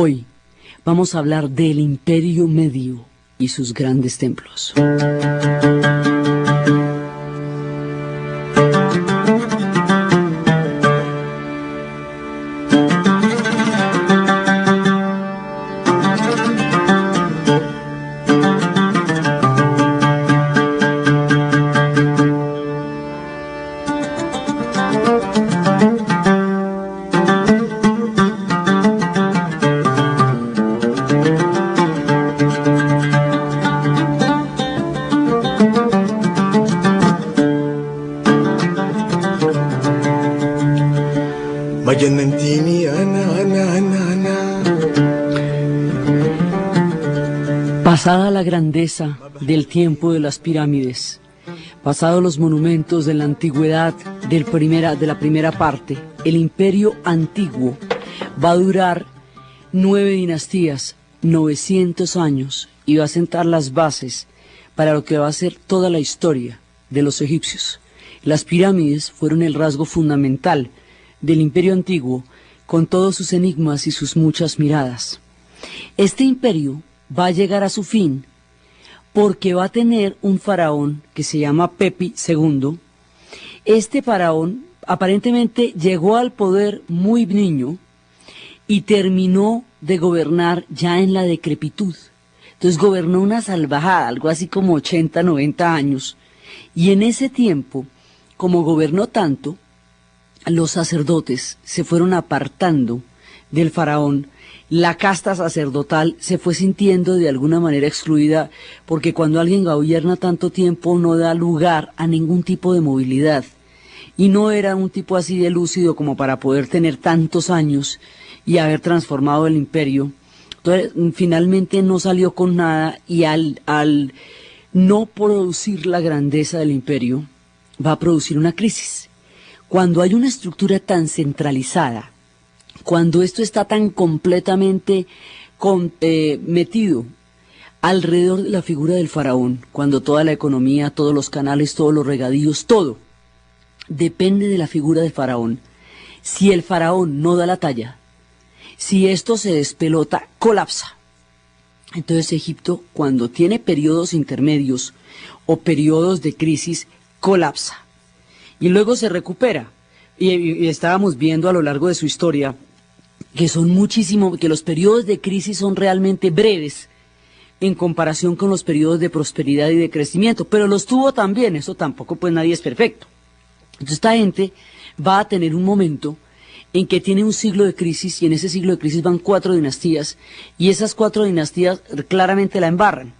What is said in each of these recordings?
Hoy vamos a hablar del Imperio Medio y sus grandes templos. Pasada la grandeza del tiempo de las pirámides, pasados los monumentos de la antigüedad de la primera parte, el imperio antiguo va a durar 9 dinastías, 900 años, y va a sentar las bases para lo que va a ser toda la historia de los egipcios. Las pirámides fueron el rasgo fundamental del imperio antiguo, con todos sus enigmas y sus muchas miradas. Este imperio va a llegar a su fin porque va a tener un faraón que se llama Pepi II. Este faraón aparentemente llegó al poder muy niño y terminó de gobernar ya en la decrepitud. Entonces gobernó una salvajada, algo así como 80, 90 años. Y en ese tiempo, como gobernó tanto, los sacerdotes se fueron apartando del faraón. La casta sacerdotal se fue sintiendo de alguna manera excluida, porque cuando alguien gobierna tanto tiempo no da lugar a ningún tipo de movilidad. Y no era un tipo así de lúcido como para poder tener tantos años y haber transformado el imperio. Entonces, finalmente no salió con nada, y al no producir la grandeza del imperio, va a producir una crisis. Cuando hay una estructura tan centralizada, cuando esto está tan completamente metido alrededor de la figura del faraón, cuando toda la economía, todos los canales, todos los regadíos, todo depende de la figura del faraón. Si el faraón no da la talla, si esto se despelota, colapsa. Entonces Egipto, cuando tiene periodos intermedios o periodos de crisis, colapsa. Y luego se recupera. Y estábamos viendo a lo largo de su historia que que los periodos de crisis son realmente breves en comparación con los periodos de prosperidad y de crecimiento, pero los tuvo también. Eso tampoco, pues nadie es perfecto. Entonces esta gente va a tener un momento en que tiene un siglo de crisis, y en ese siglo de crisis van 4 dinastías, y esas 4 dinastías claramente la embarran.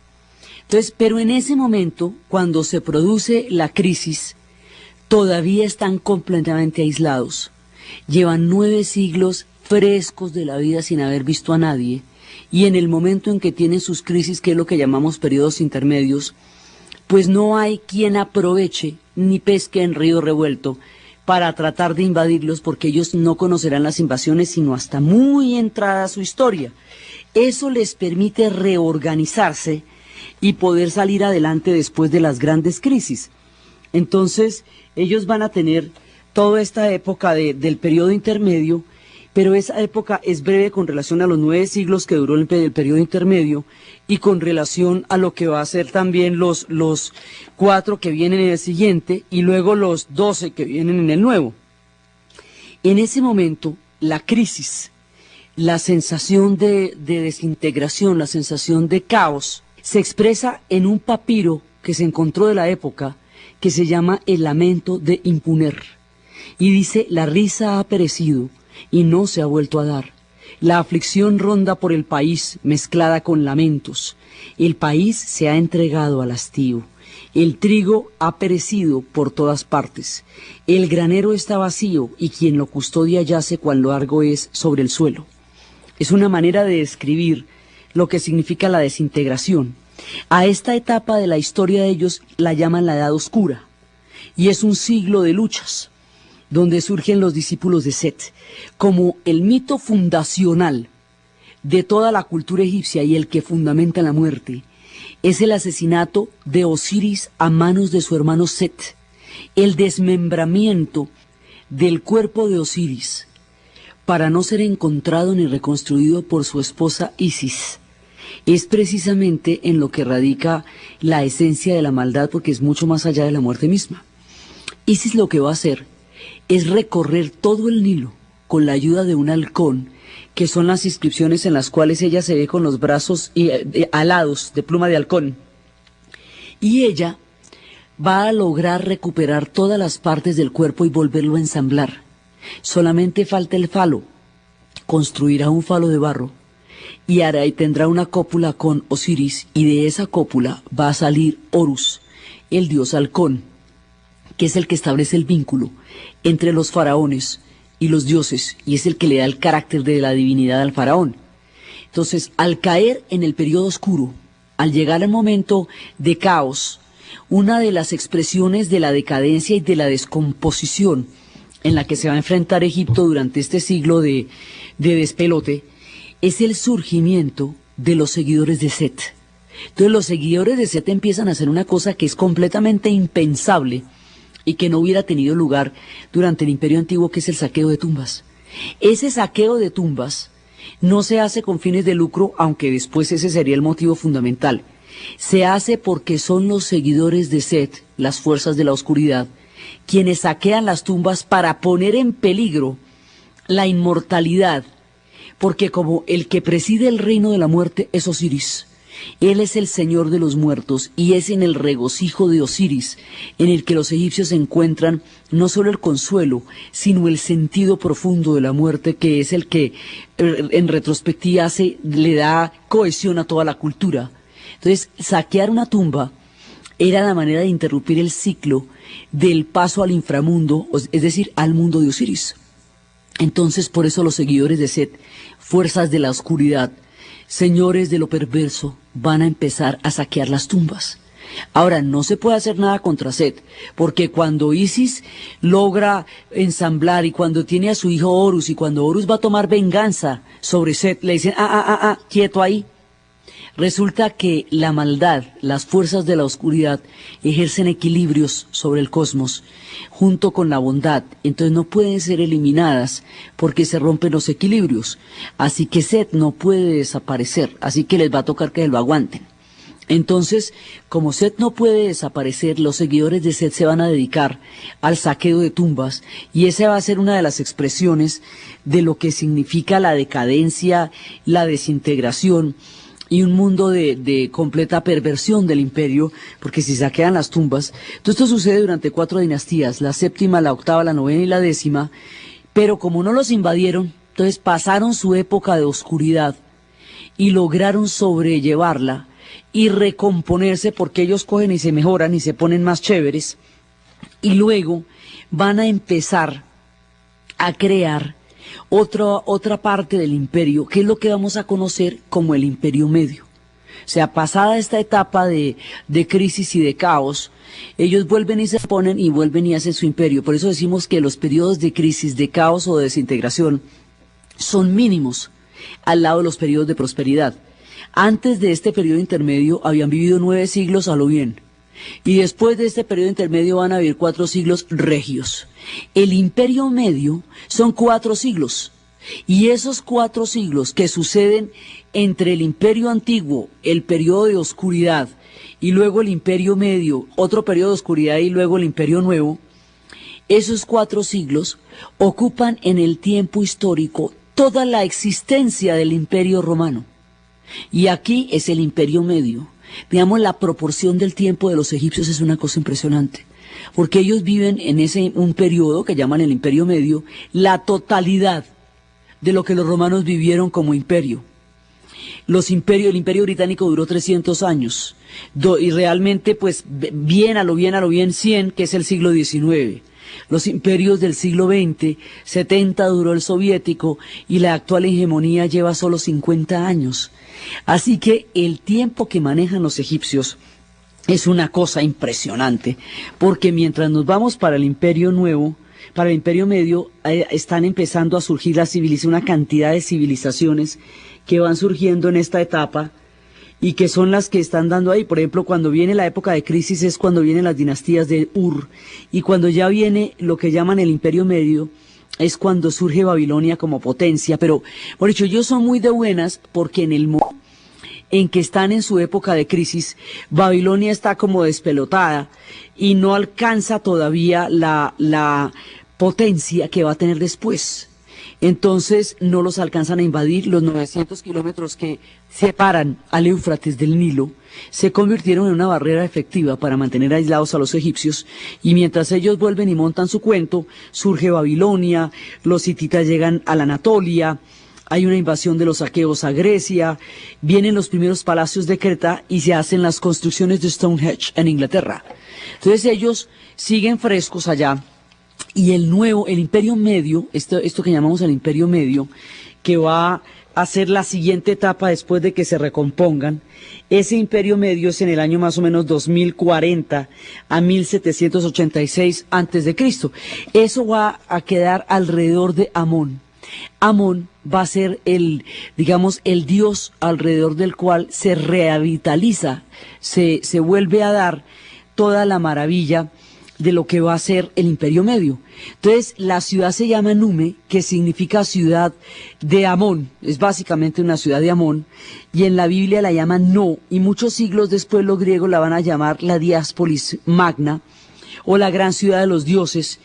Entonces, pero en ese momento, cuando se produce la crisis, todavía están completamente aislados. Llevan 9 siglos frescos de la vida sin haber visto a nadie, y en el momento en que tienen sus crisis, que es lo que llamamos periodos intermedios, pues no hay quien aproveche ni pesque en río revuelto para tratar de invadirlos, porque ellos no conocerán las invasiones sino hasta muy entrada su historia. Eso les permite reorganizarse y poder salir adelante después de las grandes crisis. Entonces, ellos van a tener toda esta época del periodo intermedio, pero esa época es breve con relación a los 9 siglos que duró el periodo intermedio, y con relación a lo que va a ser también los 4 que vienen en el siguiente, y luego los 12 que vienen en el nuevo. En ese momento, la crisis, la sensación de desintegración, la sensación de caos, se expresa en un papiro que se encontró de la época, que se llama el Lamento de Impuner, y dice: la risa ha perecido y no se ha vuelto a dar. La aflicción ronda por el país mezclada con lamentos. El país se ha entregado al hastío. El trigo ha perecido por todas partes. El granero está vacío, y quien lo custodia yace cuán largo es sobre el suelo. Es una manera de describir lo que significa la desintegración. A esta etapa de la historia de ellos la llaman la Edad Oscura, y es un siglo de luchas, donde surgen los discípulos de Set, como el mito fundacional de toda la cultura egipcia y el que fundamenta la muerte. Es el asesinato de Osiris a manos de su hermano Set, el desmembramiento del cuerpo de Osiris para no ser encontrado ni reconstruido por su esposa Isis. Es precisamente en lo que radica la esencia de la maldad, porque es mucho más allá de la muerte misma. Isis lo que va a hacer es recorrer todo el Nilo con la ayuda de un halcón, que son las inscripciones en las cuales ella se ve con los brazos alados de pluma de halcón. Y ella va a lograr recuperar todas las partes del cuerpo y volverlo a ensamblar. Solamente falta el falo. Construirá un falo de barro y tendrá una cópula con Osiris, y de esa cópula va a salir Horus, el dios halcón, que es el que establece el vínculo entre los faraones y los dioses, y es el que le da el carácter de la divinidad al faraón. Entonces, al caer en el periodo oscuro, al llegar al momento de caos, una de las expresiones de la decadencia y de la descomposición en la que se va a enfrentar Egipto durante este siglo de despelote, es el surgimiento de los seguidores de Set. Entonces los seguidores de Set empiezan a hacer una cosa que es completamente impensable y que no hubiera tenido lugar durante el Imperio Antiguo, que es el saqueo de tumbas. Ese saqueo de tumbas no se hace con fines de lucro, aunque después ese sería el motivo fundamental. Se hace porque son los seguidores de Set, las fuerzas de la oscuridad, quienes saquean las tumbas para poner en peligro la inmortalidad, porque como el que preside el reino de la muerte es Osiris, él es el señor de los muertos, y es en el regocijo de Osiris en el que los egipcios encuentran no solo el consuelo, sino el sentido profundo de la muerte, que es el que en retrospectiva le da cohesión a toda la cultura. Entonces, saquear una tumba era la manera de interrumpir el ciclo del paso al inframundo, es decir, al mundo de Osiris. Entonces, por eso los seguidores de Set, fuerzas de la oscuridad, señores de lo perverso, van a empezar a saquear las tumbas. Ahora, no se puede hacer nada contra Set, porque cuando Isis logra ensamblar, y cuando tiene a su hijo Horus, y cuando Horus va a tomar venganza sobre Set, le dicen, quieto ahí. Resulta que la maldad, las fuerzas de la oscuridad, ejercen equilibrios sobre el cosmos, junto con la bondad. Entonces no pueden ser eliminadas porque se rompen los equilibrios. Así que Set no puede desaparecer, así que les va a tocar que lo aguanten. Entonces, como Set no puede desaparecer, los seguidores de Set se van a dedicar al saqueo de tumbas, y esa va a ser una de las expresiones de lo que significa la decadencia, la desintegración, y un mundo de completa perversión del imperio, porque si saquean las tumbas, todo esto sucede durante 4 dinastías, la 7ª, la 8ª, la 9ª y la 10ª, pero como no los invadieron, entonces pasaron su época de oscuridad y lograron sobrellevarla y recomponerse, porque ellos cogen y se mejoran y se ponen más chéveres, y luego van a empezar a crear otra parte del imperio, que es lo que vamos a conocer como el Imperio Medio. O sea, pasada esta etapa de crisis y de caos, ellos vuelven y se ponen y vuelven y hacen su imperio. Por eso decimos que los periodos de crisis, de caos o de desintegración son mínimos al lado de los periodos de prosperidad. Antes de este periodo intermedio habían vivido 9 siglos a lo bien, y después de este periodo intermedio van a vivir 4 siglos regios. El Imperio Medio son 4 siglos, y esos 4 siglos que suceden entre el Imperio Antiguo, el periodo de oscuridad, y luego el Imperio Medio, otro periodo de oscuridad, y luego el Imperio Nuevo, esos 4 siglos ocupan en el tiempo histórico toda la existencia del Imperio Romano. Y aquí es el Imperio Medio. Digamos, la proporción del tiempo de los egipcios es una cosa impresionante, porque ellos viven en un periodo que llaman el Imperio Medio, la totalidad de lo que los romanos vivieron como imperio. El Imperio Británico duró 300 años, y realmente, pues, bien a lo bien, 100, que es el siglo XIX. Los imperios del siglo XX, 70 duró el soviético, y la actual hegemonía lleva solo 50 años. Así que el tiempo que manejan los egipcios es una cosa impresionante, porque mientras nos vamos para el Imperio Nuevo, para el Imperio Medio, están empezando a surgir una cantidad de civilizaciones que van surgiendo en esta etapa, y que son las que están dando ahí. Por ejemplo, cuando viene la época de crisis es cuando vienen las dinastías de Ur, y cuando ya viene lo que llaman el Imperio Medio, es cuando surge Babilonia como potencia, pero por hecho ellos son muy de buenas porque en el momento en que están en su época de crisis, Babilonia está como despelotada y no alcanza todavía la potencia que va a tener después. Entonces no los alcanzan a invadir. Los 900 kilómetros que separan al Éufrates del Nilo se convirtieron en una barrera efectiva para mantener aislados a los egipcios, y mientras ellos vuelven y montan su cuento, surge Babilonia, los hititas llegan a la Anatolia, hay una invasión de los aqueos a Grecia, vienen los primeros palacios de Creta y se hacen las construcciones de Stonehenge en Inglaterra. Entonces ellos siguen frescos allá. Y el Imperio Medio, esto que llamamos el Imperio Medio, que va a ser la siguiente etapa después de que se recompongan, ese Imperio Medio es en el año más o menos 2040 a 1786 antes de Cristo. Eso va a quedar alrededor de Amón. Amón va a ser el dios alrededor del cual se revitaliza, se vuelve a dar toda la maravilla de lo que va a ser el Imperio Medio. Entonces, la ciudad se llama Nume, que significa ciudad de Amón, es básicamente una ciudad de Amón, y en la Biblia la llaman No, y muchos siglos después los griegos la van a llamar la Diápolis Magna, o la gran ciudad de los dioses,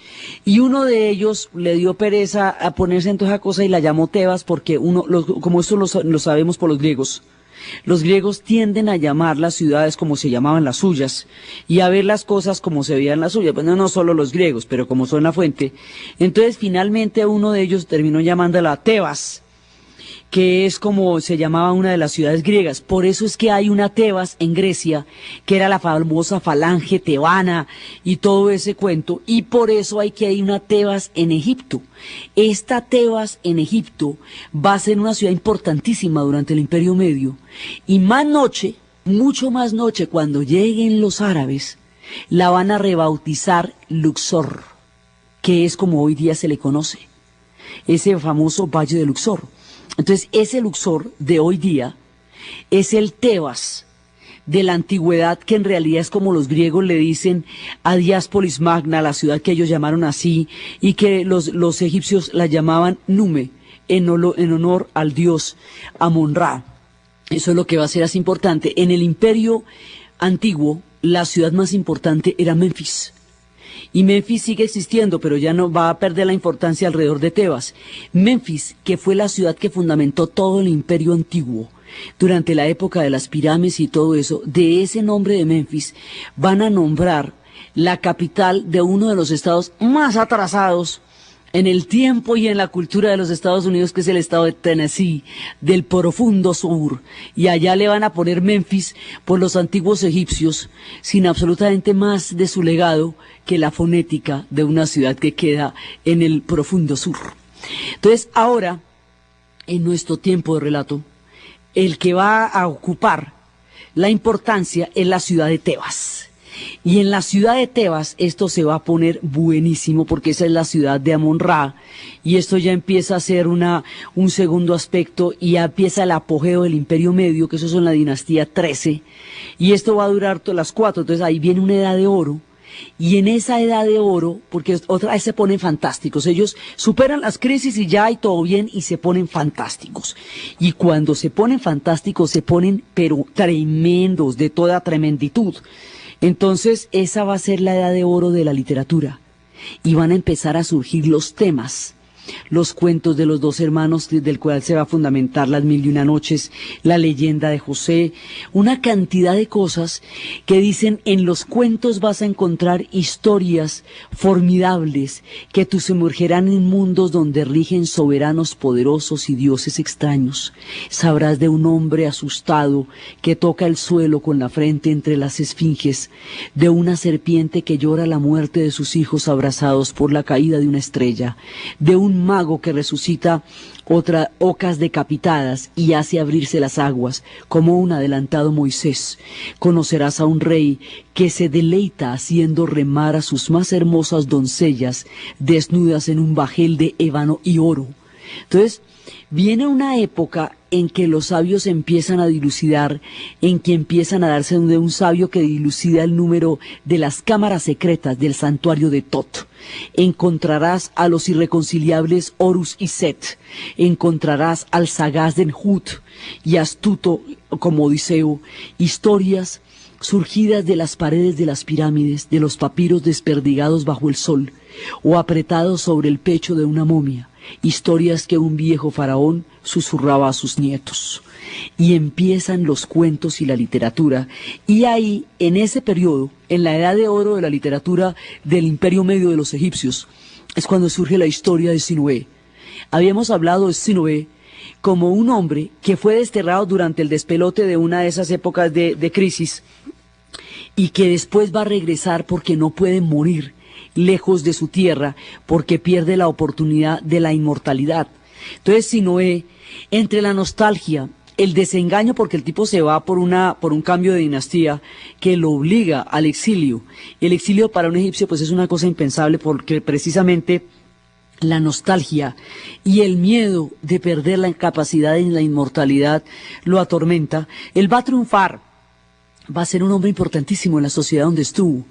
y uno de ellos le dio pereza a ponerse en toda esa cosa y la llamó Tebas, porque como esto lo sabemos por los griegos. Los griegos tienden a llamar las ciudades como se llamaban las suyas y a ver las cosas como se veían las suyas. Bueno, no solo los griegos, pero como son la fuente. Entonces, finalmente, uno de ellos terminó llamándola Tebas, que es como se llamaba una de las ciudades griegas. Por eso es que hay una Tebas en Grecia, que era la famosa falange tebana y todo ese cuento, y por eso hay una Tebas en Egipto. Esta Tebas en Egipto va a ser una ciudad importantísima durante el Imperio Medio, y más noche, mucho más noche, cuando lleguen los árabes, la van a rebautizar Luxor, que es como hoy día se le conoce, ese famoso Valle de Luxor. Entonces, ese Luxor de hoy día es el Tebas de la antigüedad, que en realidad es como los griegos le dicen a Diápolis Magna, la ciudad que ellos llamaron así, y que los egipcios la llamaban Nume, en honor al dios Amon-Ra. Eso es lo que va a ser así importante. En el Imperio Antiguo, la ciudad más importante era Memphis. Y Memphis sigue existiendo, pero ya no va a perder la importancia alrededor de Tebas. Memphis, que fue la ciudad que fundamentó todo el Imperio Antiguo, durante la época de las pirámides y todo eso, de ese nombre de Memphis van a nombrar la capital de uno de los estados más atrasados en el tiempo y en la cultura de los Estados Unidos, que es el estado de Tennessee, del profundo sur, y allá le van a poner Memphis por los antiguos egipcios, sin absolutamente más de su legado que la fonética de una ciudad que queda en el profundo sur. Entonces, ahora, en nuestro tiempo de relato, el que va a ocupar la importancia es la ciudad de Tebas. Y en la ciudad de Tebas esto se va a poner buenísimo, porque esa es la ciudad de Amon-Ra, y esto ya empieza a ser un segundo aspecto, y ya empieza el apogeo del Imperio Medio, que eso es en la dinastía 13, y esto va a durar todas las 4, entonces ahí viene una edad de oro. Y en esa edad de oro, porque otra vez se ponen fantásticos, ellos superan las crisis y ya hay todo bien y se ponen fantásticos. Y cuando se ponen fantásticos se ponen pero tremendos, de toda tremenditud. Entonces esa va a ser la edad de oro de la literatura y van a empezar a surgir los temas. Los cuentos de los dos hermanos, del cual se va a fundamentar las 1001 noches, la leyenda de José, una cantidad de cosas que dicen: en los cuentos vas a encontrar historias formidables que te sumergirán en mundos donde rigen soberanos poderosos y dioses extraños. Sabrás de un hombre asustado que toca el suelo con la frente entre las esfinges, de una serpiente que llora la muerte de sus hijos abrazados por la caída de una estrella, de un mago que resucita ocas decapitadas y hace abrirse las aguas, como un adelantado Moisés. Conocerás a un rey que se deleita haciendo remar a sus más hermosas doncellas, desnudas en un bajel de ébano y oro. Entonces, viene una época en que los sabios empiezan a dilucidar, en que empiezan a darse de un sabio que dilucida el número de las cámaras secretas del santuario de Tot. Encontrarás a los irreconciliables Horus y Set, encontrarás al sagaz de Enhut y astuto como Odiseo, historias surgidas de las paredes de las pirámides, de los papiros desperdigados bajo el sol, o apretados sobre el pecho de una momia, historias que un viejo faraón susurraba a sus nietos. Y empiezan los cuentos y la literatura, y ahí, en ese periodo, en la edad de oro de la literatura del Imperio Medio de los egipcios, es cuando surge la historia de Sinué. Habíamos hablado de Sinué como un hombre que fue desterrado durante el despelote de una de esas épocas de crisis, y que después va a regresar porque no puede morir lejos de su tierra, porque pierde la oportunidad de la inmortalidad. Entonces Sinué, entre la nostalgia, el desengaño, porque el tipo se va por un cambio de dinastía que lo obliga al exilio. El exilio para un egipcio pues es una cosa impensable, porque precisamente la nostalgia y el miedo de perder la capacidad en la inmortalidad lo atormenta. Él va a triunfar, va a ser un hombre importantísimo en la sociedad donde estuvo,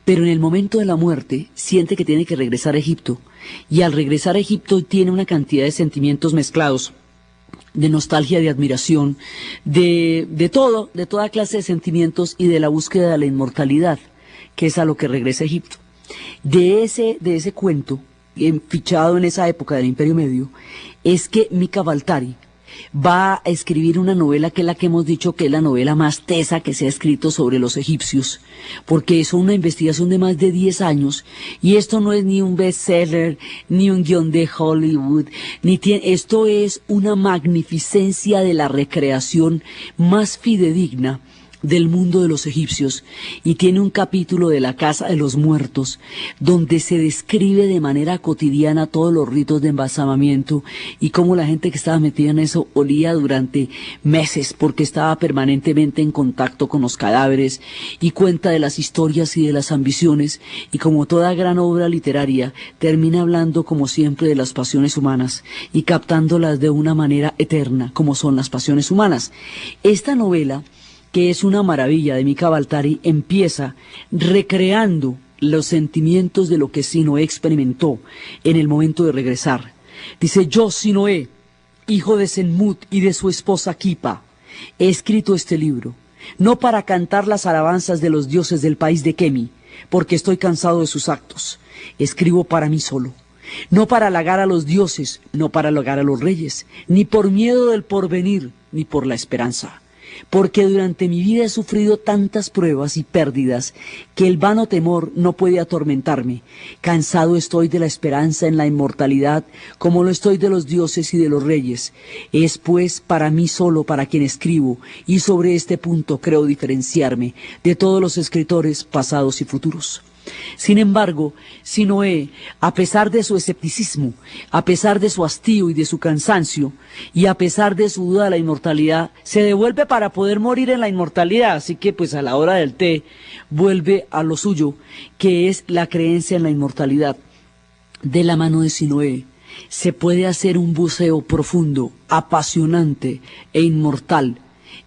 pero en el momento de la muerte siente que tiene que regresar a Egipto, y al regresar a Egipto tiene una cantidad de sentimientos mezclados, de nostalgia, de admiración, de toda clase de sentimientos, y de la búsqueda de la inmortalidad, que es a lo que regresa a Egipto. De ese cuento, fichado en esa época del Imperio Medio, es que Mika Waltari va a escribir una novela que es la que hemos dicho que es la novela más tesa que se ha escrito sobre los egipcios, porque es una investigación de más de 10 años, y esto no es ni un bestseller, ni un guión de Hollywood, esto es una magnificencia de la recreación más fidedigna del mundo de los egipcios, y tiene un capítulo de la Casa de los Muertos donde se describe de manera cotidiana todos los ritos de embalsamamiento y cómo la gente que estaba metida en eso olía durante meses porque estaba permanentemente en contacto con los cadáveres, y cuenta de las historias y de las ambiciones, y como toda gran obra literaria termina hablando como siempre de las pasiones humanas y captándolas de una manera eterna como son las pasiones humanas. Esta novela, que es una maravilla, de Mika Waltari, empieza recreando los sentimientos de lo que Sinué experimentó en el momento de regresar. Dice: yo, Sinué, hijo de Senmut y de su esposa Kipa, he escrito este libro, no para cantar las alabanzas de los dioses del país de Kemi, porque estoy cansado de sus actos. Escribo para mí solo, no para halagar a los dioses, no para halagar a los reyes, ni por miedo del porvenir, ni por la esperanza. Porque durante mi vida he sufrido tantas pruebas y pérdidas que el vano temor no puede atormentarme. Cansado estoy de la esperanza en la inmortalidad, como lo estoy de los dioses y de los reyes. Es pues para mí solo para quien escribo, y sobre este punto creo diferenciarme de todos los escritores pasados y futuros. Sin embargo, Sinué, a pesar de su escepticismo, a pesar de su hastío y de su cansancio, y a pesar de su duda de la inmortalidad, se devuelve para poder morir en la inmortalidad. Así que pues a la hora del té vuelve a lo suyo, que es la creencia en la inmortalidad. De la mano de Sinué se puede hacer un buceo profundo, apasionante e inmortal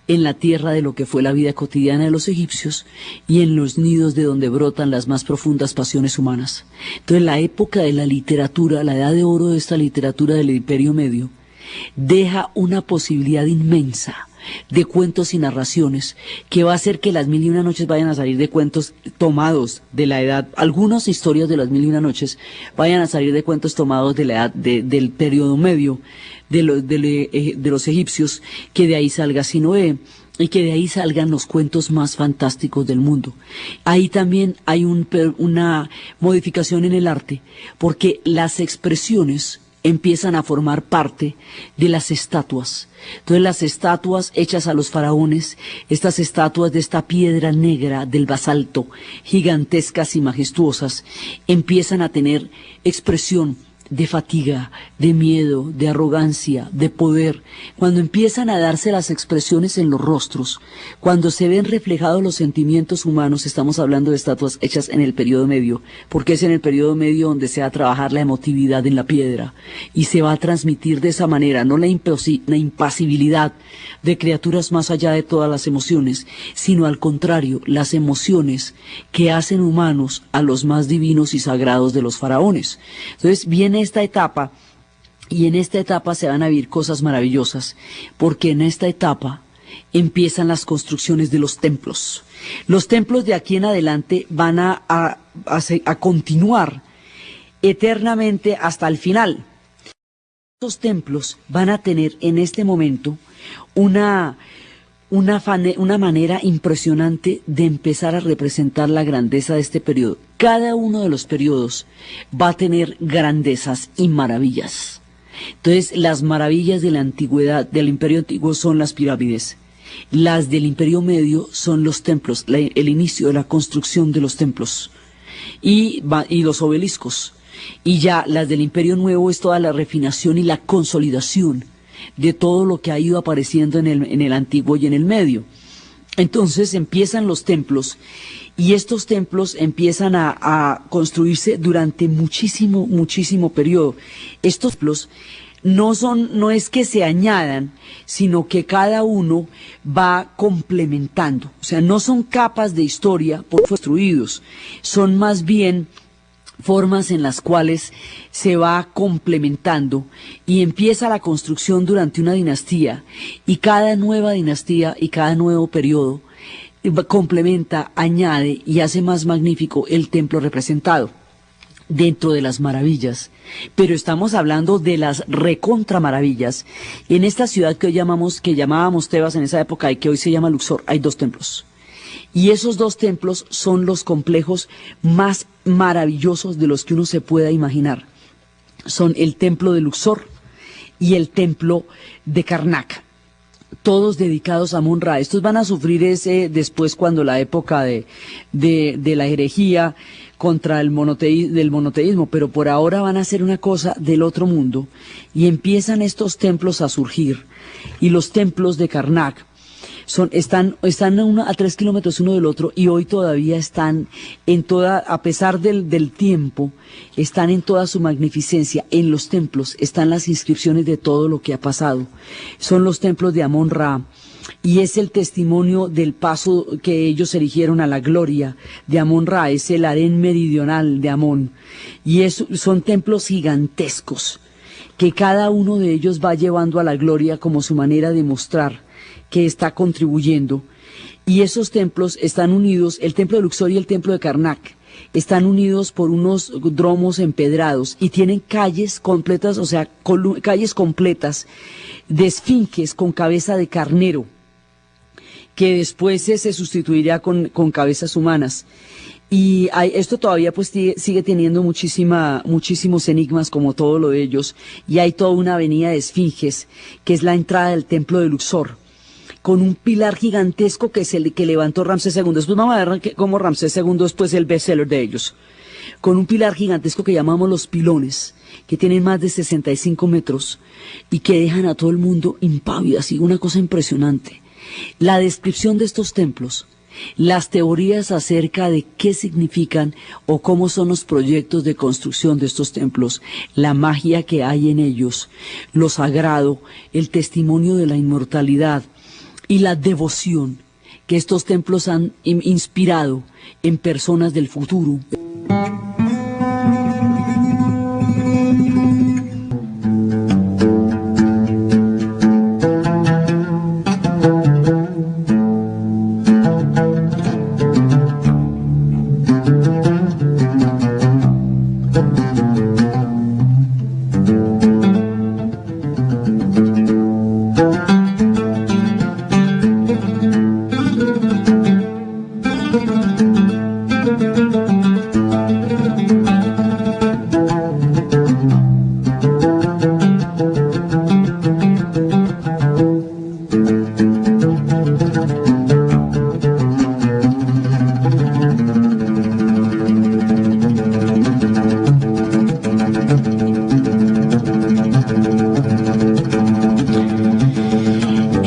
en la tierra de lo que fue la vida cotidiana de los egipcios y en los nidos de donde brotan las más profundas pasiones humanas. Entonces la época de la literatura, la edad de oro de esta literatura del Imperio Medio, deja una posibilidad inmensa de cuentos y narraciones que va a hacer que las Mil y Una Noches vayan a salir de cuentos tomados de la edad, algunas historias de las Mil y Una Noches vayan a salir de cuentos tomados de la edad del periodo medio de los egipcios, que de ahí salga Sinué y que de ahí salgan los cuentos más fantásticos del mundo. Ahí también hay una modificación en el arte, porque las expresiones empiezan a formar parte de las estatuas. Entonces las estatuas hechas a los faraones, estas estatuas de esta piedra negra del basalto, gigantescas y majestuosas, empiezan a tener expresión de fatiga, de miedo, de arrogancia, de poder, cuando empiezan a darse las expresiones en los rostros, cuando se ven reflejados los sentimientos humanos, estamos hablando de estatuas hechas en el periodo medio, porque es en el periodo medio donde se va a trabajar la emotividad en la piedra, y se va a transmitir de esa manera, no la impasibilidad de criaturas más allá de todas las emociones, sino al contrario, las emociones que hacen humanos a los más divinos y sagrados de los faraones. Entonces viene esta etapa, y en esta etapa se van a vivir cosas maravillosas, porque en esta etapa empiezan las construcciones de los templos. Los templos de aquí en adelante van a continuar eternamente hasta el final. Estos templos van a tener en este momento una manera impresionante de empezar a representar la grandeza de este periodo. Cada uno de los periodos va a tener grandezas y maravillas. Entonces, las maravillas de la antigüedad, del Imperio Antiguo, son las pirámides. Las del Imperio Medio son los templos, el inicio de la construcción de los templos y los obeliscos. Y ya las del Imperio Nuevo es toda la refinación y la consolidación de todo lo que ha ido apareciendo en el Antiguo y en el Medio. Entonces empiezan los templos, y estos templos empiezan a construirse durante muchísimo periodo. Estos templos no es que se añadan, sino que cada uno va complementando. O sea, no son capas de historia por construidos, son más bien formas en las cuales se va complementando, y empieza la construcción durante una dinastía, y cada nueva dinastía y cada nuevo periodo complementa, añade y hace más magnífico el templo representado dentro de las maravillas. Pero estamos hablando de las recontra maravillas. En esta ciudad que llamábamos Tebas en esa época y que hoy se llama Luxor, hay 2 templos. Y esos 2 templos son los complejos más maravillosos de los que uno se pueda imaginar. Son el templo de Luxor y el templo de Karnak, todos dedicados a Amón-Ra. Estos van a sufrir después, cuando la época de la herejía contra del monoteísmo, pero por ahora van a ser una cosa del otro mundo, y empiezan estos templos a surgir. Y los templos de Karnak están a 3 kilómetros uno del otro, y hoy todavía están a pesar del tiempo, están en toda su magnificencia. En los templos están las inscripciones de todo lo que ha pasado. Son los templos de Amón-Ra, y es el testimonio del paso que ellos erigieron a la gloria de Amón-Ra, es el harén meridional de Amón, y son templos gigantescos, que cada uno de ellos va llevando a la gloria como su manera de mostrar que está contribuyendo. Y esos templos están unidos, el templo de Luxor y el templo de Karnak, están unidos por unos dromos empedrados, y tienen calles completas, o sea, calles completas de esfinges con cabeza de carnero, que después se sustituiría con cabezas humanas. Y esto todavía pues sigue teniendo muchísimos enigmas, como todo lo de ellos, y hay toda una avenida de esfinges, que es la entrada del templo de Luxor, con un pilar gigantesco que es el que levantó Ramsés II. Después vamos a ver cómo Ramsés II es pues el bestseller de ellos. Con un pilar gigantesco que llamamos los pilones, que tienen más de 65 metros y que dejan a todo el mundo impávido, así, una cosa impresionante. La descripción de estos templos, las teorías acerca de qué significan o cómo son los proyectos de construcción de estos templos, la magia que hay en ellos, lo sagrado, el testimonio de la inmortalidad y la devoción que estos templos han inspirado en personas del futuro.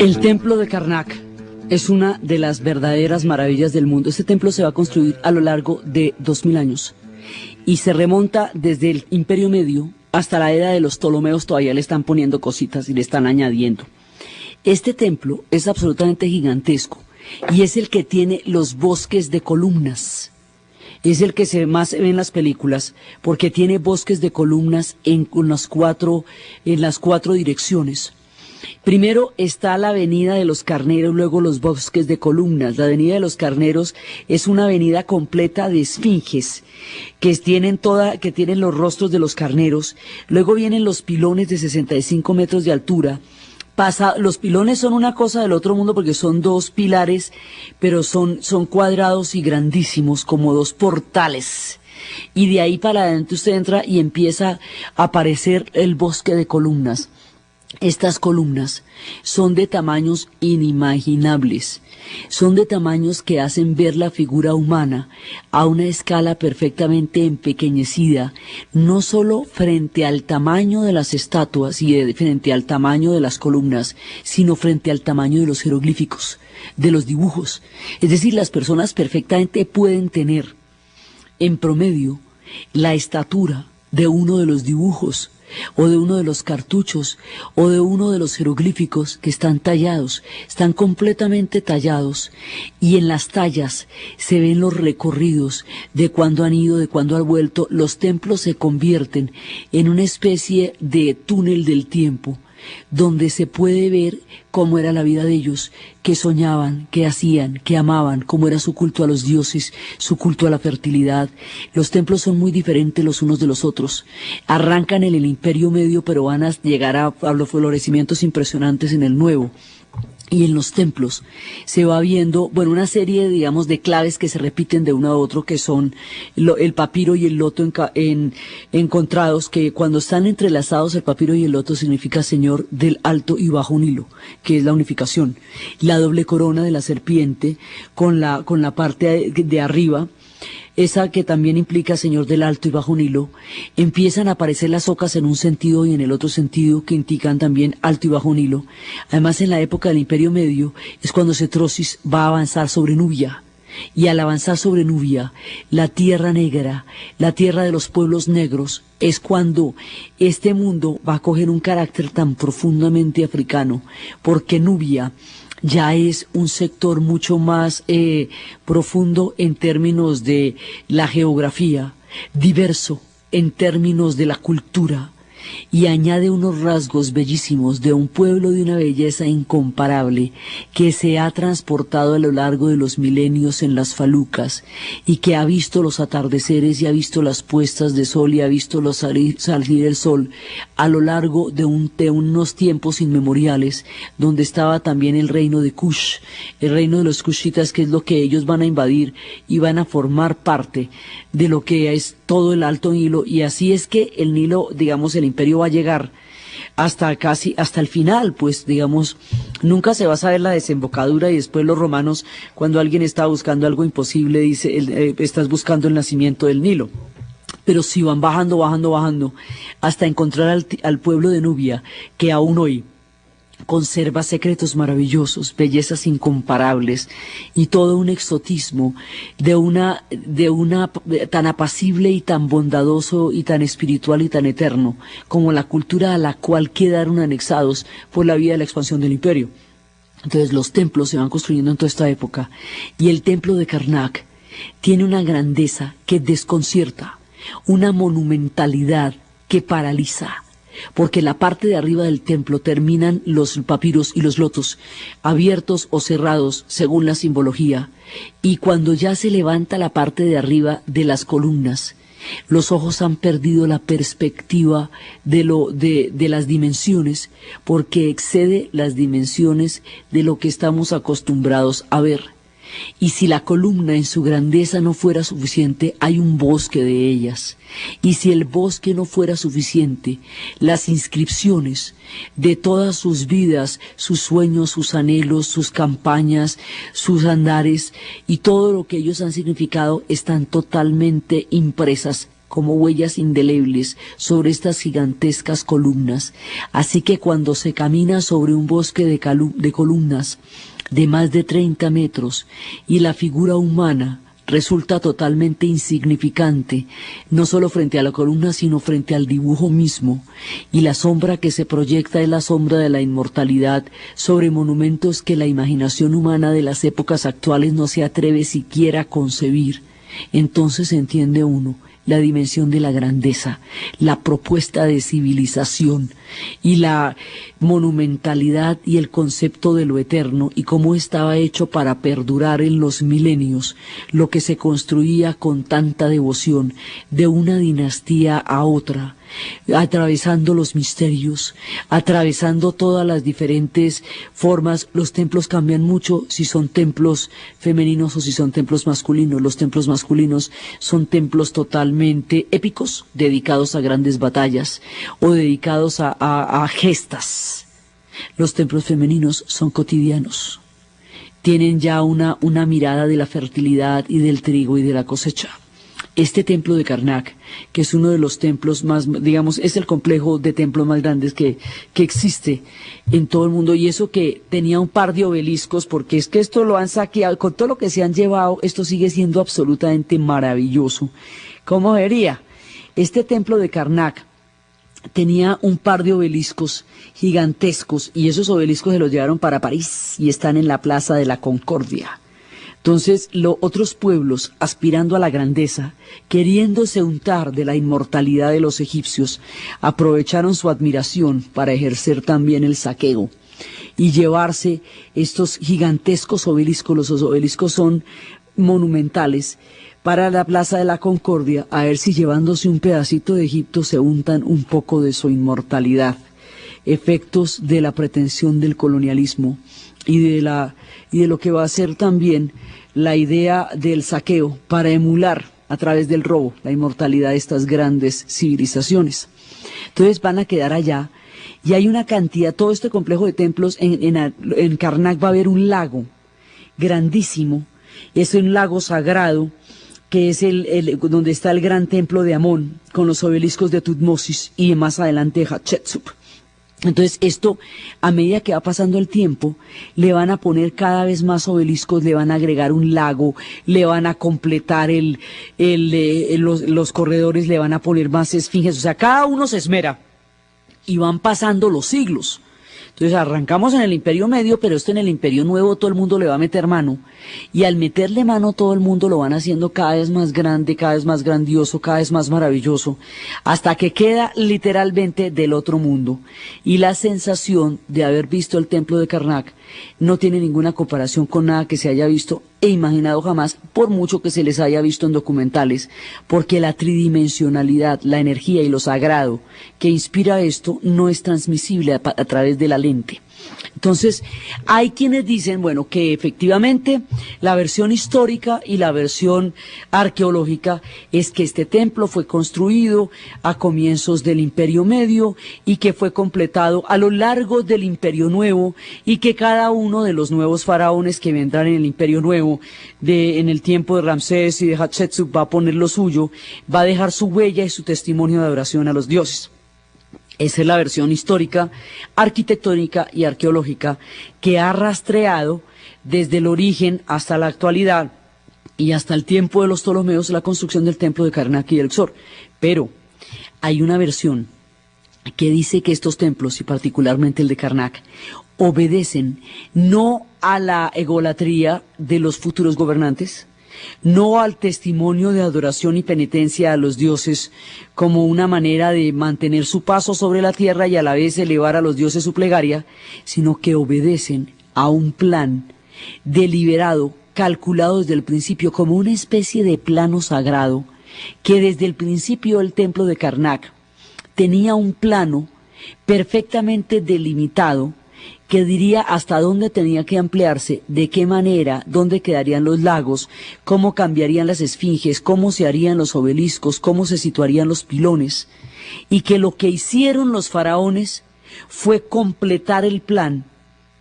El templo de Karnak es una de las verdaderas maravillas del mundo. Este templo se va a construir a lo largo de 2000 años y se remonta desde el Imperio Medio hasta la era de los Ptolomeos. Todavía le están poniendo cositas y le están añadiendo. Este templo es absolutamente gigantesco y es el que tiene los bosques de columnas. Es el que más se ve en las películas porque tiene bosques de columnas en las cuatro direcciones. Primero está la Avenida de los Carneros, luego los bosques de columnas. La Avenida de los Carneros es una avenida completa de esfinges que tienen los rostros de los carneros. Luego vienen los pilones de 65 metros de altura. Los pilones son una cosa del otro mundo porque son dos pilares, pero son cuadrados y grandísimos, como dos portales. Y de ahí para adelante usted entra y empieza a aparecer el bosque de columnas. Estas columnas son de tamaños inimaginables, son de tamaños que hacen ver la figura humana a una escala perfectamente empequeñecida, no solo frente al tamaño de las estatuas y frente al tamaño de las columnas, sino frente al tamaño de los jeroglíficos, de los dibujos. Es decir, las personas perfectamente pueden tener en promedio la estatura de uno de los dibujos, o de uno de los cartuchos, o de uno de los jeroglíficos que están tallados, están completamente tallados, y en las tallas se ven los recorridos de cuando han ido, de cuando han vuelto. Los templos se convierten en una especie de túnel del tiempo, donde se puede ver cómo era la vida de ellos, qué soñaban, qué hacían, qué amaban, cómo era su culto a los dioses, su culto a la fertilidad. Los templos son muy diferentes los unos de los otros. Arrancan en el Imperio Medio, pero van a llegar a los florecimientos impresionantes en el Nuevo. Y en los templos se va viendo, una serie, digamos, de claves que se repiten de uno a otro, que son el papiro y el loto encontrados, que cuando están entrelazados el papiro y el loto significa Señor del Alto y Bajo Nilo, que es la unificación. La doble corona de la serpiente con la parte de arriba, esa que también implica Señor del Alto y Bajo Nilo. Empiezan a aparecer las ocas en un sentido y en el otro sentido, que indican también Alto y Bajo Nilo. Además, en la época del Imperio Medio es cuando Setrosis va a avanzar sobre Nubia. Y al avanzar sobre Nubia, la tierra negra, la tierra de los pueblos negros, es cuando este mundo va a coger un carácter tan profundamente africano, porque Nubia ya es un sector mucho más profundo en términos de la geografía, diverso en términos de la cultura, y añade unos rasgos bellísimos de un pueblo de una belleza incomparable que se ha transportado a lo largo de los milenios en las falucas y que ha visto los atardeceres y ha visto las puestas de sol y ha visto salir el sol a lo largo de unos tiempos inmemoriales, donde estaba también el reino de Kush, el reino de los Kushitas, que es lo que ellos van a invadir y van a formar parte de lo que es todo el Alto Nilo. Y así es que el Nilo, digamos, el imperio va a llegar hasta el final, pues digamos, nunca se va a saber la desembocadura, y después los romanos, cuando alguien está buscando algo imposible, dice, estás buscando el nacimiento del Nilo. Pero si van bajando, hasta encontrar al pueblo de Nubia, que aún hoy conserva secretos maravillosos, bellezas incomparables y todo un exotismo de una tan apacible y tan bondadoso y tan espiritual y tan eterno como la cultura a la cual quedaron anexados por la vía de la expansión del imperio. Entonces los templos se van construyendo en toda esta época, y el templo de Karnak tiene una grandeza que desconcierta, una monumentalidad que paraliza, porque la parte de arriba del templo terminan los papiros y los lotos, abiertos o cerrados según la simbología, y cuando ya se levanta la parte de arriba de las columnas, los ojos han perdido la perspectiva de las dimensiones, porque excede las dimensiones de lo que estamos acostumbrados a ver. Y si la columna en su grandeza no fuera suficiente, hay un bosque de ellas. Y si el bosque no fuera suficiente, las inscripciones de todas sus vidas, sus sueños, sus anhelos, sus campañas, sus andares y todo lo que ellos han significado están totalmente impresas como huellas indelebles sobre estas gigantescas columnas. Así que cuando se camina sobre un bosque de columnas de más de 30 metros y la figura humana resulta totalmente insignificante, no solo frente a la columna, sino frente al dibujo mismo, y la sombra que se proyecta es la sombra de la inmortalidad sobre monumentos que la imaginación humana de las épocas actuales no se atreve siquiera a concebir. Entonces entiende uno la dimensión de la grandeza, la propuesta de civilización y la monumentalidad y el concepto de lo eterno y cómo estaba hecho para perdurar en los milenios lo que se construía con tanta devoción de una dinastía a otra, atravesando los misterios, atravesando todas las diferentes formas. Los templos cambian mucho si son templos femeninos o si son templos masculinos. Los templos masculinos son templos totalmente épicos, dedicados a grandes batallas o dedicados a gestas. Los templos femeninos son cotidianos. Tienen ya una mirada de la fertilidad y del trigo y de la cosecha. Este templo de Karnak, que es uno de los templos más, digamos, es el complejo de templos más grandes que existe en todo el mundo, y eso que tenía un par de obeliscos, porque es que esto lo han saqueado, con todo lo que se han llevado, esto sigue siendo absolutamente maravilloso. ¿Cómo vería? Este templo de Karnak tenía un par de obeliscos gigantescos, y esos obeliscos se los llevaron para París, y están en la Plaza de la Concordia. Entonces, otros pueblos, aspirando a la grandeza, queriéndose untar de la inmortalidad de los egipcios, aprovecharon su admiración para ejercer también el saqueo y llevarse estos gigantescos obeliscos. Los obeliscos son monumentales para la Plaza de la Concordia, a ver si llevándose un pedacito de Egipto se untan un poco de su inmortalidad. Efectos de la pretensión del colonialismo y de lo que va a ser también la idea del saqueo para emular a través del robo la inmortalidad de estas grandes civilizaciones. Entonces van a quedar allá y hay una cantidad, todo este complejo de templos, en Karnak va a haber un lago grandísimo, es un lago sagrado que es donde está el gran templo de Amón con los obeliscos de Tutmosis y más adelante Hatshepsut. Entonces esto, a medida que va pasando el tiempo, le van a poner cada vez más obeliscos, le van a agregar un lago, le van a completar los corredores, le van a poner más esfinges, o sea, cada uno se esmera y van pasando los siglos. Entonces arrancamos en el Imperio Medio, pero esto en el Imperio Nuevo todo el mundo le va a meter mano, y al meterle mano todo el mundo lo van haciendo cada vez más grande, cada vez más grandioso, cada vez más maravilloso, hasta que queda literalmente del otro mundo. Y la sensación de haber visto el templo de Karnak no tiene ninguna comparación con nada que se haya visto e imaginado jamás, por mucho que se les haya visto en documentales, porque la tridimensionalidad, la energía y lo sagrado que inspira esto no es transmisible a través de la lente. Entonces, hay quienes dicen, bueno, que efectivamente la versión histórica y la versión arqueológica es que este templo fue construido a comienzos del Imperio Medio y que fue completado a lo largo del Imperio Nuevo, y que cada uno de los nuevos faraones que vendrán en el Imperio Nuevo, en el tiempo de Ramsés y de Hatshepsut, va a poner lo suyo, va a dejar su huella y su testimonio de adoración a los dioses. Esa es la versión histórica, arquitectónica y arqueológica que ha rastreado desde el origen hasta la actualidad y hasta el tiempo de los Ptolomeos la construcción del templo de Karnak y el Luxor. Pero hay una versión que dice que estos templos, y particularmente el de Karnak, obedecen no a la egolatría de los futuros gobernantes, no al testimonio de adoración y penitencia a los dioses como una manera de mantener su paso sobre la tierra y a la vez elevar a los dioses su plegaria, sino que obedecen a un plan deliberado, calculado desde el principio como una especie de plano sagrado, que desde el principio el templo de Karnak tenía un plano perfectamente delimitado que diría hasta dónde tenía que ampliarse, de qué manera, dónde quedarían los lagos, cómo cambiarían las esfinges, cómo se harían los obeliscos, cómo se situarían los pilones, y que lo que hicieron los faraones fue completar el plan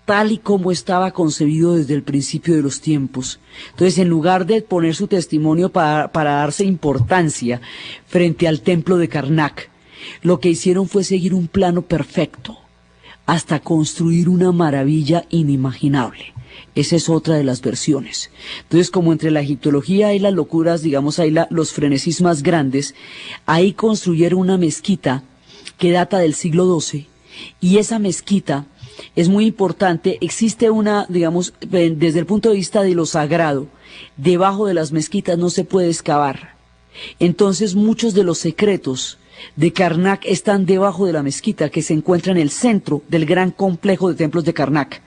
tal y como estaba concebido desde el principio de los tiempos. Entonces, en lugar de poner su testimonio para darse importancia frente al templo de Karnak, lo que hicieron fue seguir un plano perfecto hasta construir una maravilla inimaginable. Esa es otra de las versiones. Entonces, como entre la egiptología hay las locuras, digamos, hay los frenesis más grandes, ahí construyeron una mezquita que data del siglo XII, y esa mezquita es muy importante. Existe una, digamos, desde el punto de vista de lo sagrado, debajo de las mezquitas no se puede excavar. Entonces, muchos de los secretos de Karnak están debajo de la mezquita, que se encuentra en el centro del gran complejo de templos de Karnak.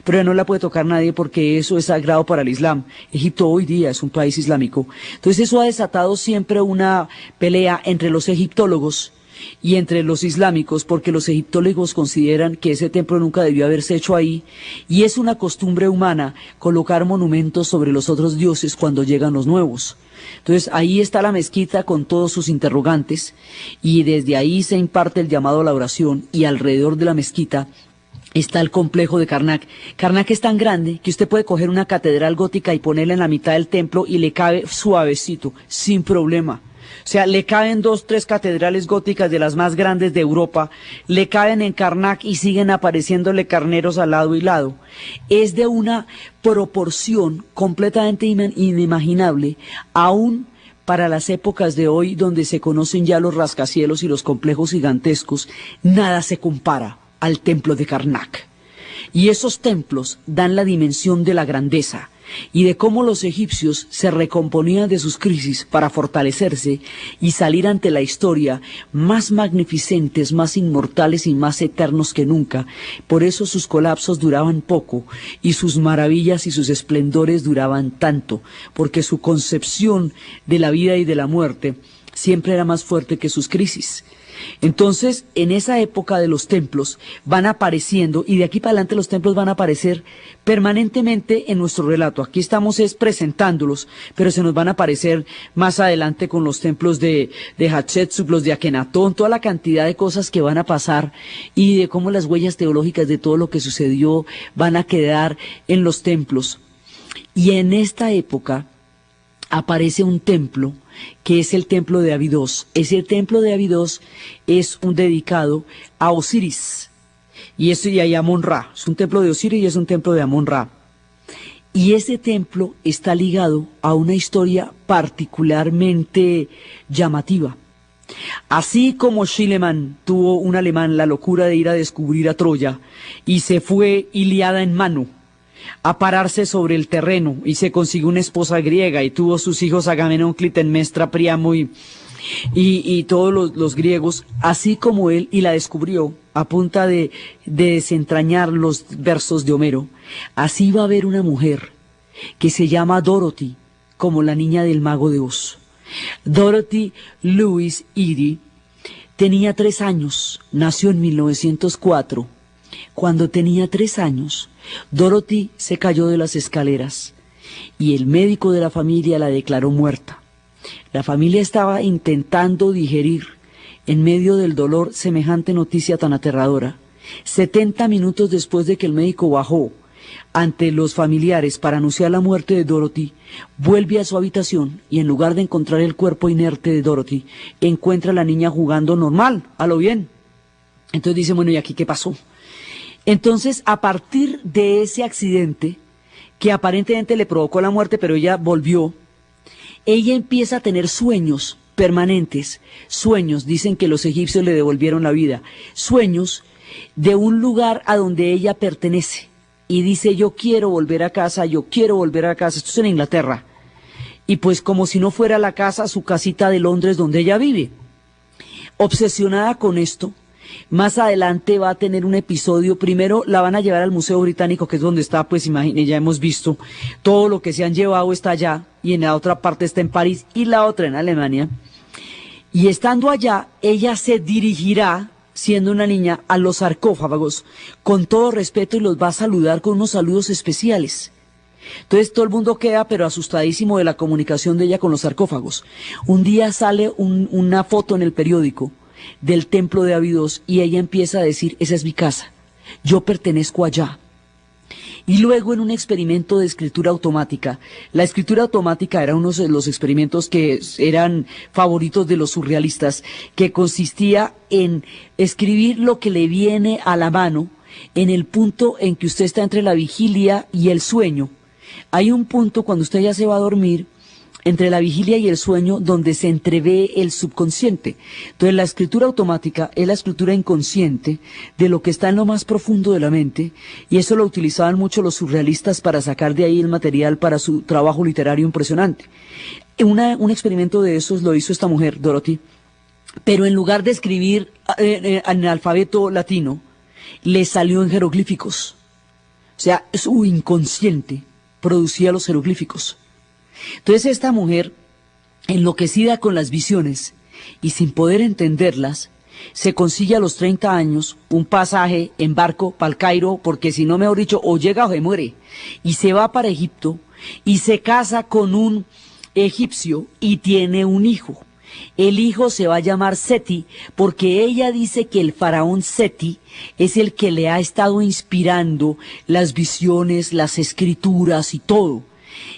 Pero no la puede tocar nadie porque eso es sagrado para el Islam. Egipto hoy día es un país islámico. Entonces eso ha desatado siempre una pelea entre los egiptólogos y entre los islámicos, porque los egiptólogos consideran que ese templo nunca debió haberse hecho ahí, y es una costumbre humana colocar monumentos sobre los otros dioses cuando llegan los nuevos. Entonces ahí está la mezquita con todos sus interrogantes, y desde ahí se imparte el llamado a la oración, y alrededor de la mezquita está el complejo de Karnak. Karnak es tan grande que usted puede coger una catedral gótica y ponerla en la mitad del templo y le cabe suavecito, sin problema. O sea, le caben 2, 3 catedrales góticas de las más grandes de Europa, le caben en Karnak y siguen apareciéndole carneros al lado y lado. Es de una proporción completamente inimaginable, aún para las épocas de hoy donde se conocen ya los rascacielos y los complejos gigantescos. Nada se compara al templo de Karnak. Y esos templos dan la dimensión de la grandeza y de cómo los egipcios se recomponían de sus crisis para fortalecerse y salir ante la historia más magnificentes, más inmortales y más eternos que nunca. Por eso sus colapsos duraban poco y sus maravillas y sus esplendores duraban tanto, porque su concepción de la vida y de la muerte siempre era más fuerte que sus crisis. Entonces, en esa época de los templos van apareciendo, y de aquí para adelante los templos van a aparecer permanentemente en nuestro relato. Aquí estamos presentándolos, pero se nos van a aparecer más adelante con los templos de Hatshepsut, los de Akenatón, toda la cantidad de cosas que van a pasar y de cómo las huellas teológicas de todo lo que sucedió van a quedar en los templos. Y en esta época aparece un templo que es el templo de Abidos. Ese templo de Abidos es un dedicado a Osiris y a Amón-Ra. Es un templo de Osiris y es un templo de Amón-Ra. Y ese templo está ligado a una historia particularmente llamativa. Así como Schliemann tuvo un alemán la locura de ir a descubrir a Troya y se fue Ilíada en mano a pararse sobre el terreno y se consiguió una esposa griega y tuvo sus hijos Agamenón, Clitemnestra, Priamo y todos los griegos, así como él, y la descubrió a punta de desentrañar los versos de Homero. Así va a haber una mujer que se llama Dorothy, como la niña del mago de Oz. Dorothy Lewis Eady tenía 3 años, nació en 1904. Cuando tenía 3 años, Dorothy se cayó de las escaleras y el médico de la familia la declaró muerta. La familia estaba intentando digerir, en medio del dolor, semejante noticia tan aterradora. 70 minutos después de que el médico bajó ante los familiares para anunciar la muerte de Dorothy, vuelve a su habitación y en lugar de encontrar el cuerpo inerte de Dorothy, encuentra a la niña jugando normal, a lo bien. Entonces dice, bueno, ¿y aquí qué pasó? Entonces, a partir de ese accidente, que aparentemente le provocó la muerte, pero ella volvió, ella empieza a tener sueños permanentes, sueños, dicen que los egipcios le devolvieron la vida, sueños de un lugar a donde ella pertenece, y dice, yo quiero volver a casa, yo quiero volver a casa. Esto es en Inglaterra, y pues como si no fuera la casa, su casita de Londres donde ella vive. Obsesionada con esto, más adelante va a tener un episodio. Primero la van a llevar al Museo Británico, que es donde está, pues imagínense, ya hemos visto, todo lo que se han llevado está allá, y en la otra parte está en París, y la otra en Alemania. Y estando allá, ella se dirigirá, siendo una niña, a los sarcófagos, con todo respeto, y los va a saludar con unos saludos especiales. Entonces todo el mundo queda pero asustadísimo de la comunicación de ella con los sarcófagos. Un día sale una foto en el periódico del templo de Abidos y ella empieza a decir, esa es mi casa, yo pertenezco allá. Y luego en un experimento de escritura automática. La escritura automática era uno de los experimentos que eran favoritos de los surrealistas, que consistía en escribir lo que le viene a la mano en el punto en que usted está entre la vigilia y el sueño. Hay un punto cuando usted ya se va a dormir, entre la vigilia y el sueño, donde se entrevé el subconsciente. Entonces la escritura automática es la escritura inconsciente de lo que está en lo más profundo de la mente, y eso lo utilizaban mucho los surrealistas para sacar de ahí el material para su trabajo literario impresionante. Un experimento de esos lo hizo esta mujer, Dorothy, pero en lugar de escribir en alfabeto latino, le salió en jeroglíficos. O sea, su inconsciente producía los jeroglíficos. Entonces esta mujer, enloquecida con las visiones y sin poder entenderlas, se consigue a los 30 años un pasaje en barco para el Cairo, porque si no, mejor dicho, o llega o se muere, y se va para Egipto y se casa con un egipcio y tiene un hijo. El hijo se va a llamar Seti, porque ella dice que el faraón Seti es el que le ha estado inspirando las visiones, las escrituras y todo.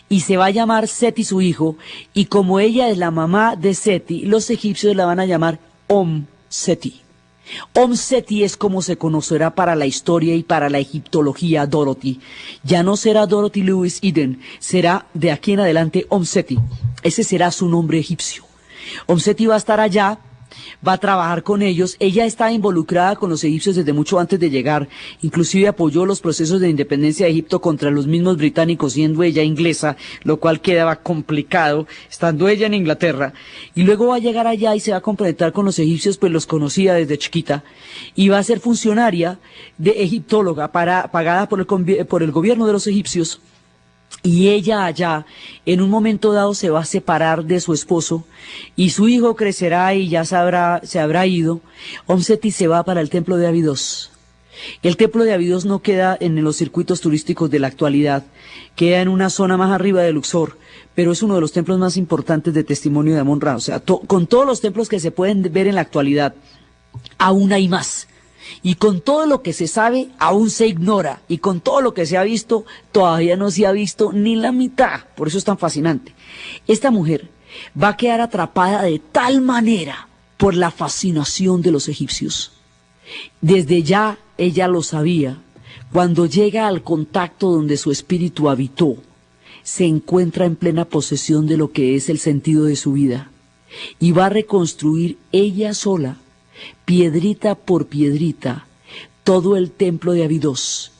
Y se va a llamar Seti su hijo, y como ella es la mamá de Seti, los egipcios la van a llamar Om Seti. Om Seti es como se conocerá para la historia y para la egiptología Dorothy. Ya no será Dorothy Lewis Eden, será de aquí en adelante Om Seti. Ese será su nombre egipcio. Om Seti va a estar allá, va a trabajar con ellos. Ella está involucrada con los egipcios desde mucho antes de llegar, inclusive apoyó los procesos de independencia de Egipto contra los mismos británicos, siendo ella inglesa, lo cual quedaba complicado, estando ella en Inglaterra. Y luego va a llegar allá y se va a comprometer con los egipcios, pues los conocía desde chiquita, y va a ser funcionaria de egiptóloga pagada por el gobierno de los egipcios. Y ella allá, en un momento dado, se va a separar de su esposo, y su hijo crecerá y ya se habrá ido. Om Seti se va para el templo de Abidos. El templo de Abidos no queda en los circuitos turísticos de la actualidad, queda en una zona más arriba de Luxor, pero es uno de los templos más importantes de testimonio de Amon-Ra. O sea, con todos los templos que se pueden ver en la actualidad, aún hay más. Y con todo lo que se sabe, aún se ignora. Y con todo lo que se ha visto, todavía no se ha visto ni la mitad. Por eso es tan fascinante. Esta mujer va a quedar atrapada de tal manera por la fascinación de los egipcios. Desde ya ella lo sabía. Cuando llega al contacto donde su espíritu habitó, se encuentra en plena posesión de lo que es el sentido de su vida. Y va a reconstruir ella sola, piedrita por piedrita, todo el templo de Abidos.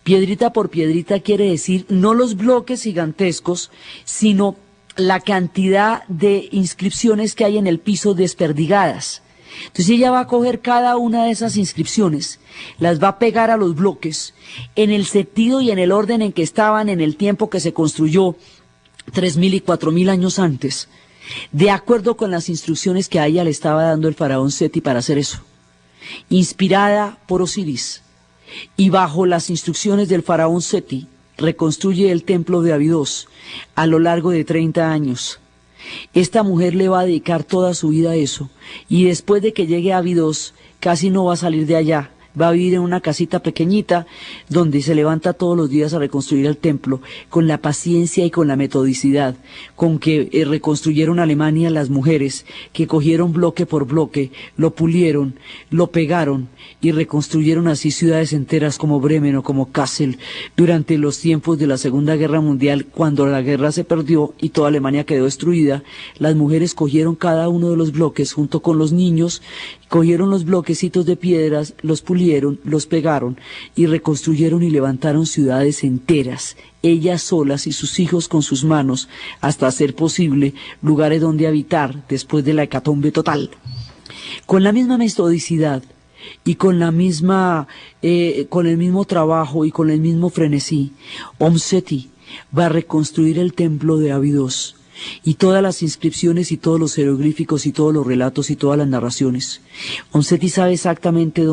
Piedrita por piedrita quiere decir no los bloques gigantescos, sino la cantidad de inscripciones que hay en el piso desperdigadas. Entonces ella va a coger cada una de esas inscripciones, las va a pegar a los bloques, en el sentido y en el orden en que estaban en el tiempo que se construyó, 3.000 y 4.000 años antes, de acuerdo con las instrucciones que a ella le estaba dando el faraón Seti para hacer eso, inspirada por Osiris, y bajo las instrucciones del faraón Seti, reconstruye el templo de Abidos a lo largo de 30 años. Esta mujer le va a dedicar toda su vida a eso, y después de que llegue a Abidos, casi no va a salir de allá. Va a vivir en una casita pequeñita donde se levanta todos los días a reconstruir el templo con la paciencia y con la metodicidad con que reconstruyeron Alemania las mujeres, que cogieron bloque por bloque, lo pulieron, lo pegaron y reconstruyeron así ciudades enteras como Bremen o como Kassel durante los tiempos de la Segunda Guerra Mundial. Cuando la guerra se perdió y toda Alemania quedó destruida, las mujeres cogieron cada uno de los bloques junto con los niños, cogieron los bloquecitos de piedras, los pulieron, los pegaron y reconstruyeron y levantaron ciudades enteras, ellas solas y sus hijos con sus manos, hasta hacer posible lugares donde habitar después de la hecatombe total. Con la misma metodicidad y con la misma, con el mismo trabajo y con el mismo frenesí, Om Seti va a reconstruir el templo de Abidos, y todas las inscripciones y todos los jeroglíficos y todos los relatos y todas las narraciones. Om Seti sabe exactamente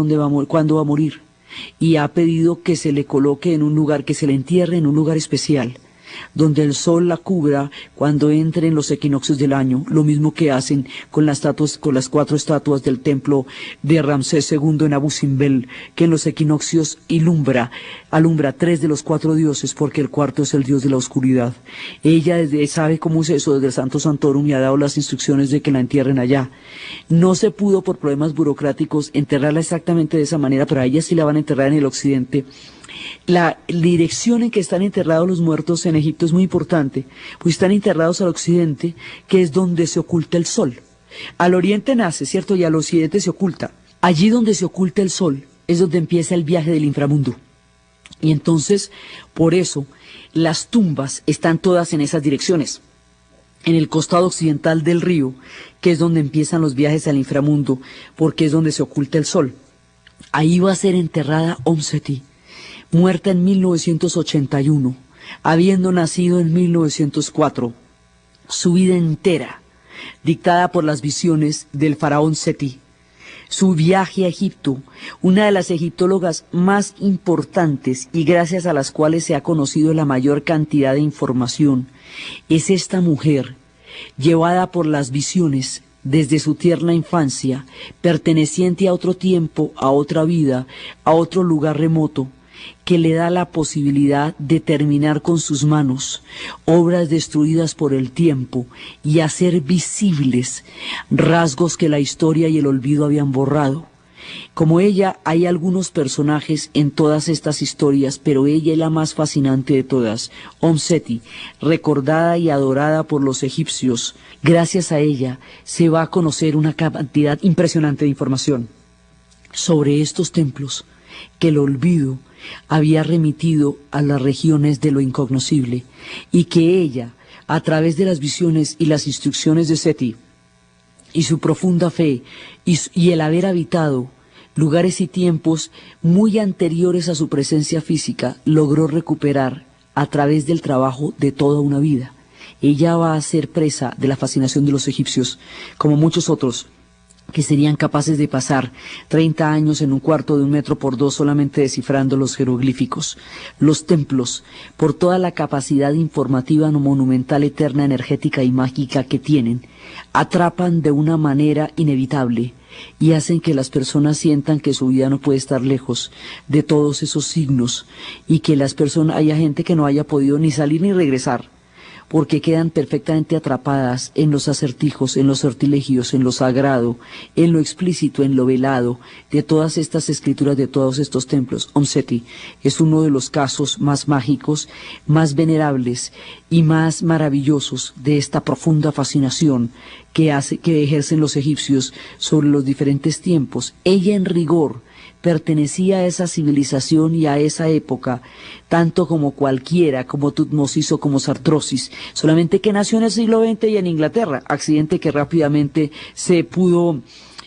cuándo va a morir, y ha pedido que se le coloque en un lugar, que se le entierre en un lugar especial, donde el sol la cubra cuando entren los equinoccios del año, lo mismo que hacen con las cuatro estatuas del templo de Ramsés II en Abu Simbel, que en los equinoccios alumbra 3 de los 4 dioses, porque el cuarto es el dios de la oscuridad. Ella sabe cómo es eso desde el Santo Santorum y ha dado las instrucciones de que la entierren allá. No se pudo por problemas burocráticos enterrarla exactamente de esa manera, pero a ella sí la van a enterrar en el occidente. La dirección en que están enterrados los muertos en Egipto es muy importante, pues están enterrados al occidente, que es donde se oculta el sol. Al oriente nace, ¿cierto? Y al occidente se oculta. Allí donde se oculta el sol es donde empieza el viaje del inframundo. Y entonces, por eso, las tumbas están todas en esas direcciones. En el costado occidental del río, que es donde empiezan los viajes al inframundo, porque es donde se oculta el sol. Ahí va a ser enterrada Om-Seti, muerta en 1981, habiendo nacido en 1904. Su vida entera, dictada por las visiones del faraón Seti. Su viaje a Egipto, una de las egiptólogas más importantes y gracias a las cuales se ha conocido la mayor cantidad de información, es esta mujer, llevada por las visiones desde su tierna infancia, perteneciente a otro tiempo, a otra vida, a otro lugar remoto, que le da la posibilidad de terminar con sus manos obras destruidas por el tiempo y hacer visibles rasgos que la historia y el olvido habían borrado. Como ella, hay algunos personajes en todas estas historias, pero ella es la más fascinante de todas, Om-Seti, recordada y adorada por los egipcios. Gracias a ella se va a conocer una cantidad impresionante de información sobre estos templos que el olvido había remitido a las regiones de lo incognoscible, y que ella, a través de las visiones y las instrucciones de Seti, y su profunda fe, y el haber habitado lugares y tiempos muy anteriores a su presencia física, logró recuperar a través del trabajo de toda una vida. Ella va a ser presa de la fascinación de los egipcios, como muchos otros, que serían capaces de pasar 30 años en un cuarto de 1 metro por 2 solamente descifrando los jeroglíficos. Los templos, por toda la capacidad informativa monumental, eterna, energética y mágica que tienen, atrapan de una manera inevitable y hacen que las personas sientan que su vida no puede estar lejos de todos esos signos, y que haya gente que no haya podido ni salir ni regresar, porque quedan perfectamente atrapadas en los acertijos, en los sortilegios, en lo sagrado, en lo explícito, en lo velado de todas estas escrituras, de todos estos templos. Om-Seti es uno de los casos más mágicos, más venerables y más maravillosos de esta profunda fascinación que ejercen los egipcios sobre los diferentes tiempos. Ella, en rigor, pertenecía a esa civilización y a esa época, tanto como cualquiera, como Tutmosis o como Sartrosis, solamente que nació en el siglo XX y en Inglaterra, accidente que rápidamente se pudo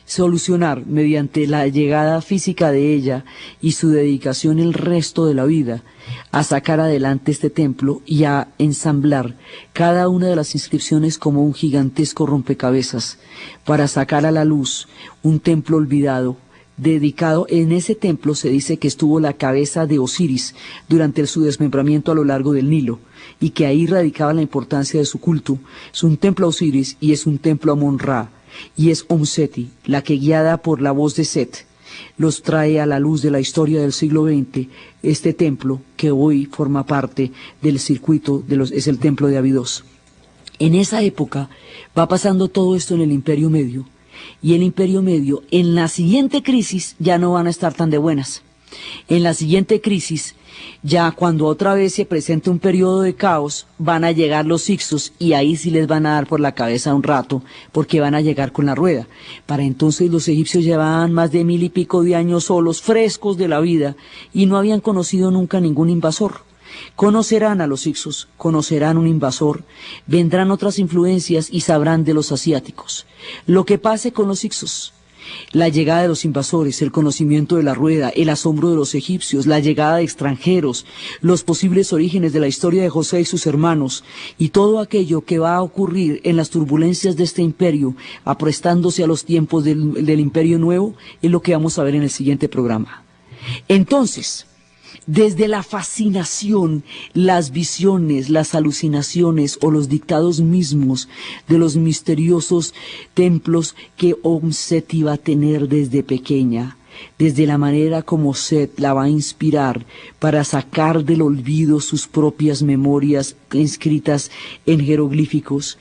solucionar mediante la llegada física de ella y su dedicación el resto de la vida a sacar adelante este templo y a ensamblar cada una de las inscripciones como un gigantesco rompecabezas para sacar a la luz un templo olvidado, dedicado. En ese templo se dice que estuvo la cabeza de Osiris durante su desmembramiento a lo largo del Nilo, y que ahí radicaba la importancia de su culto. Es un templo a Osiris y es un templo a Mon-Ra, y es Om-Seti la que, guiada por la voz de Set, los trae a la luz de la historia del siglo XX, este templo que hoy forma parte del circuito es el templo de Abidos. En esa época va pasando todo esto en el Imperio Medio, y el Imperio Medio, en la siguiente crisis, ya no van a estar tan de buenas. En la siguiente crisis, ya cuando otra vez se presente un periodo de caos, van a llegar los Hicsos, y ahí sí les van a dar por la cabeza un rato, porque van a llegar con la rueda. Para entonces los egipcios llevaban más de 1000 y pico de años solos, frescos de la vida, y no habían conocido nunca ningún invasor. Conocerán a los Hicsos, conocerán un invasor, vendrán otras influencias y sabrán de los asiáticos. Lo que pase con los Hicsos, la llegada de los invasores, el conocimiento de la rueda, el asombro de los egipcios, la llegada de extranjeros, los posibles orígenes de la historia de José y sus hermanos, y todo aquello que va a ocurrir en las turbulencias de este imperio, aprestándose a los tiempos del Imperio Nuevo, es lo que vamos a ver en el siguiente programa. Entonces, desde la fascinación, las visiones, las alucinaciones o los dictados mismos de los misteriosos templos que Set iba a tener desde pequeña, desde la manera como Set la va a inspirar para sacar del olvido sus propias memorias inscritas en jeroglíficos,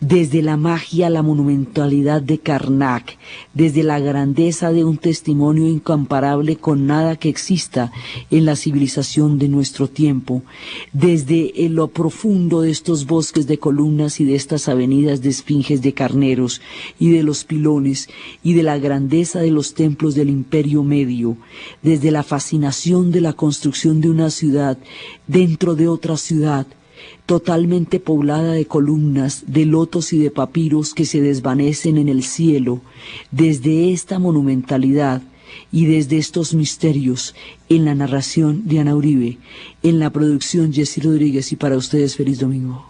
desde la magia, la monumentalidad de Karnak, desde la grandeza de un testimonio incomparable con nada que exista en la civilización de nuestro tiempo, desde lo profundo de estos bosques de columnas y de estas avenidas de esfinges de carneros y de los pilones y de la grandeza de los templos del Imperio Medio, desde la fascinación de la construcción de una ciudad dentro de otra ciudad, totalmente poblada de columnas, de lotos y de papiros que se desvanecen en el cielo, desde esta monumentalidad y desde estos misterios, en la narración Diana Uribe, en la producción Jessy Rodríguez, y para ustedes feliz domingo.